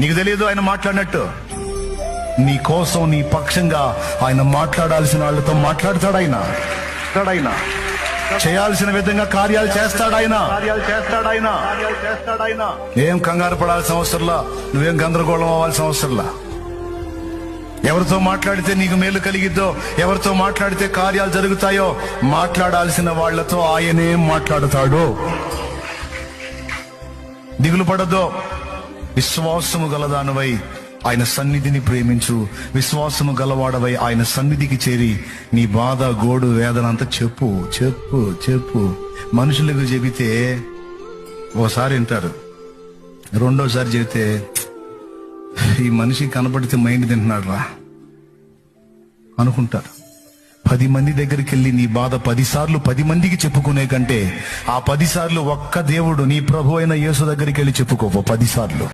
నీకు తెలియదు ఆయన మాట్లాడినట్టు. నీ కోసం, నీ పక్షంగా ఆయన మాట్లాడాల్సిన వాళ్ళతో మాట్లాడతాడు. ఆయన చేయాల్సిన విధంగా కార్యాలు చేస్తాడు. ఏం కంగారు పడాల్సిన అవసరంలా, నువ్వేం గందరగోళం అవ్వాల్సిన అవసరంలా. ఎవరితో మాట్లాడితే నీకు మేలు కలిగిద్దో, ఎవరితో మాట్లాడితే కార్యాలు జరుగుతాయో, మాట్లాడాల్సిన వాళ్లతో ఆయనే మాట్లాడతాడు. దిగులు పడద్దో. విశ్వాసము గలదానవై ఆయన సన్నిధిని ప్రేమించు. విశ్వాసము గలవాడవై ఆయన సన్నిధికి చేరి నీ బాధ, గోడు, వేదన అంతా చెప్పు చెప్పు చెప్పు. మనుషులకు చెబితే ఓసారి వింటారు, రెండోసారి చెబితే ఈ మనిషి కనపడితే మైండ్ తింటున్నాడు రా అనుకుంటారు. 10 మంది దగ్గరికి వెళ్ళి నీ బాధ 10 సార్లు 10 మందికి చెప్పుకునే కంటే ఆ 10 సార్లు ఒక్క దేవుడు, నీ ప్రభు అయిన యేసు దగ్గరికి వెళ్ళి చెప్పుకోపో 10 సార్లు.